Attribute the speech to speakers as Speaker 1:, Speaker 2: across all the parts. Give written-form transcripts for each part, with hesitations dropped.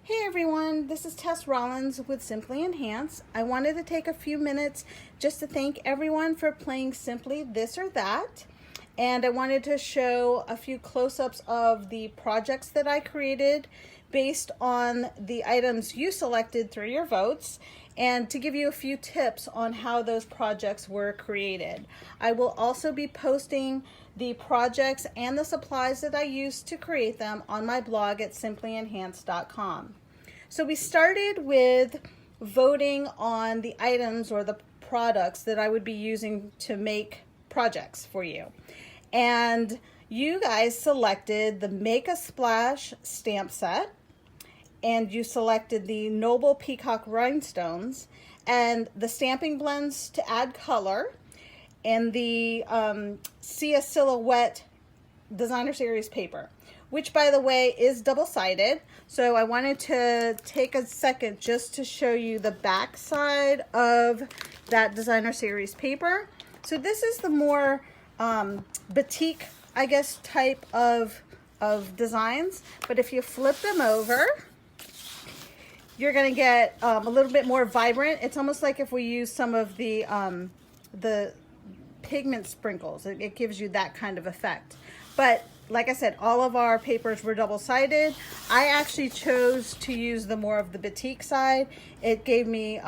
Speaker 1: Hey everyone, this is Tess Rollins with Simply Enhance. I wanted to take a few minutes just to thank everyone for playing Simply This or That. And I wanted to show a few close-ups of the projects that I created based on the items you selected through your votes, and to give you a few tips on how those projects were created. I will also be posting the projects and the supplies that I used to create them on my blog at simplyenhance.com. So we started with voting on the items or the products that I would be using to make projects for you. And you guys selected the Make a Splash stamp set, and you selected the Noble Peacock Rhinestones and the stamping blends to add color, and the See a Silhouette Designer Series paper, which by the way is double-sided. So I wanted to take a second just to show you the back side of that Designer Series paper. So this is the more batik, I guess, type of designs, but if you flip them over, you're going to get a little bit more vibrant. It's almost like if we use some of the pigment sprinkles. It gives you that kind of effect. But like I said, all of our papers were double-sided. I actually chose to use the more of the batik side. It gave me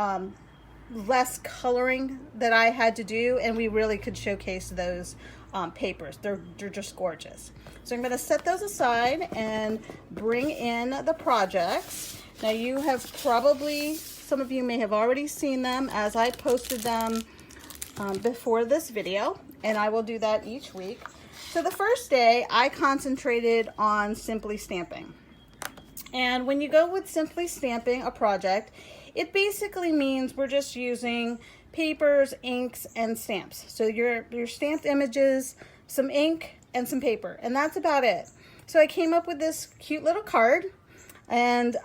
Speaker 1: less coloring that I had to do, and we really could showcase those papers. They're just gorgeous. So I'm going to set those aside and bring in the projects. Now you have probably, some of you may have already seen them as I posted them before this video, and I will do that each week. So the first day I concentrated on simply stamping. And when you go with simply stamping a project, it basically means we're just using papers, inks, and stamps. So your stamped images, some ink, and some paper, and that's about it. So I came up with this cute little card, and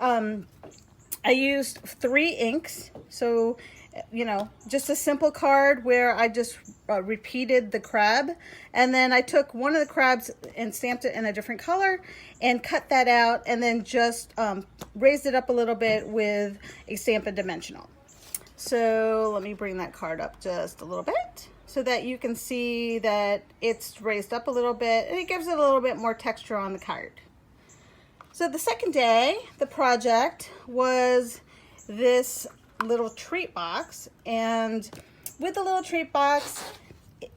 Speaker 1: I used 3 inks. So, you know, just a simple card where I just repeated the crab, and then I took one of the crabs and stamped it in a different color and cut that out, and then just raised it up a little bit with a Stampin' Dimensional. So let me bring that card up just a little bit so that you can see that it's raised up a little bit, and it gives it a little bit more texture on the card. So the second day, the project was this little treat box, and with the little treat box,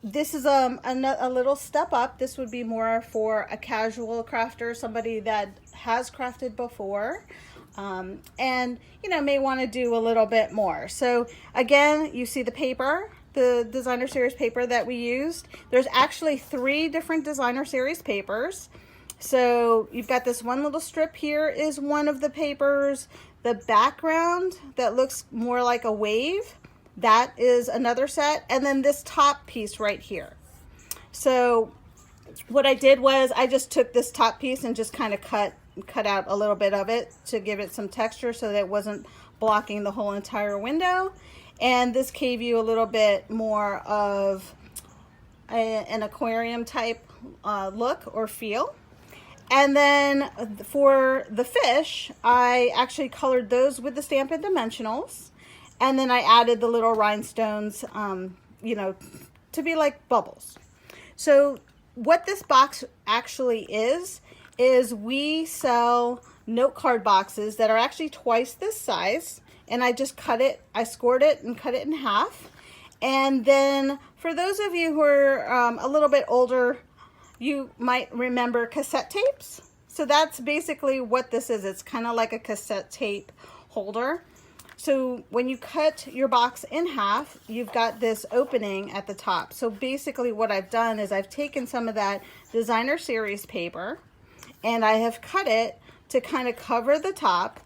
Speaker 1: this is a little step up. This would be more for a casual crafter, somebody that has crafted before, and you know, may want to do a little bit more. So again, you see the paper, the Designer Series paper that we used. There's actually 3 different Designer Series papers. So you've got this one little strip here is one of the papers. The background that looks more like a wave, that is another set. And then this top piece right here. So what I did was I just took this top piece and just kind of cut out a little bit of it to give it some texture so that it wasn't blocking the whole entire window. And this gave you a little bit more of an aquarium type look or feel. And then for the fish, I actually colored those with the Stampin' Dimensionals. And then I added the little rhinestones, you know, to be like bubbles. So what this box actually is we sell note card boxes that are actually twice this size. And I just cut it, I scored it and cut it in half. And then for those of you who are a little bit older, you might remember cassette tapes. So that's basically what this is. It's kind of like a cassette tape holder. So when you cut your box in half, you've got this opening at the top. So basically what I've done is I've taken some of that Designer Series paper and I have cut it to kind of cover the top.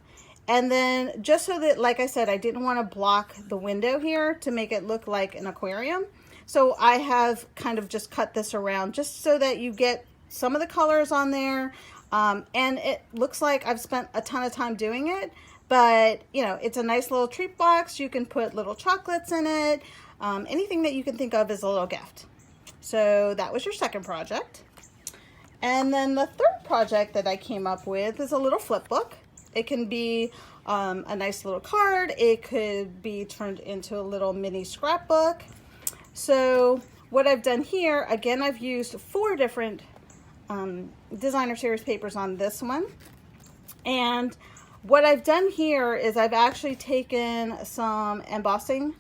Speaker 1: And then just so that, like I said, I didn't want to block the window here to make it look like an aquarium. So I have kind of just cut this around just so that you get some of the colors on there. And it looks like I've spent a ton of time doing it, but you know, it's a nice little treat box. You can put little chocolates in it. Anything that you can think of as a little gift. So that was your second project. And then the third project that I came up with is a little flip book. It can be a nice little card. It could be turned into a little mini scrapbook. So what I've done here, again, I've used 4 different designer series papers on this one. And what I've done here is I've actually taken some embossing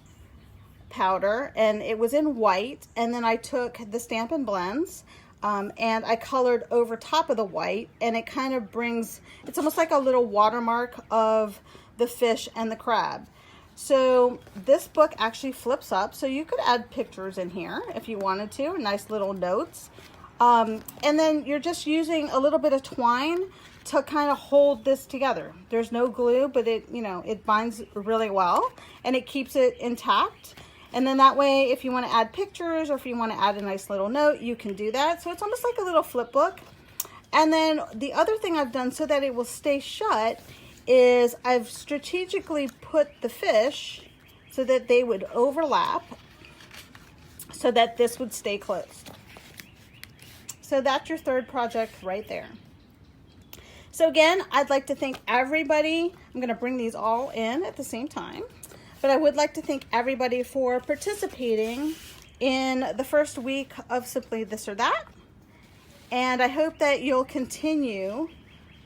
Speaker 1: powder, and it was in white, and then I took the Stampin' Blends and I colored over top of the white, and it kind of brings, it's almost like a little watermark of the fish and the crab. So this book actually flips up, so you could add pictures in here if you wanted to, nice little notes. And then you're just using a little bit of twine to kind of hold this together. There's no glue, but it, you know, it binds really well and it keeps it intact. And then that way, if you want to add pictures or if you want to add a nice little note, you can do that. So it's almost like a little flip book. And then the other thing I've done so that it will stay shut is I've strategically put the fish so that they would overlap so that this would stay closed. So that's your third project right there. So again, I'd like to thank everybody. I'm going to bring these all in at the same time. But I would like to thank everybody for participating in the first week of Simply This or That. And I hope that you'll continue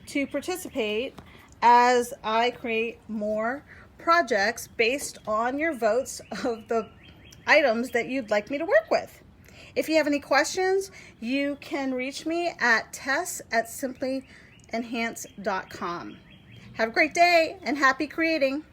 Speaker 1: to participate as I create more projects based on your votes of the items that you'd like me to work with. If you have any questions, you can reach me at tess@simplythisorthat.com. Have a great day and happy creating.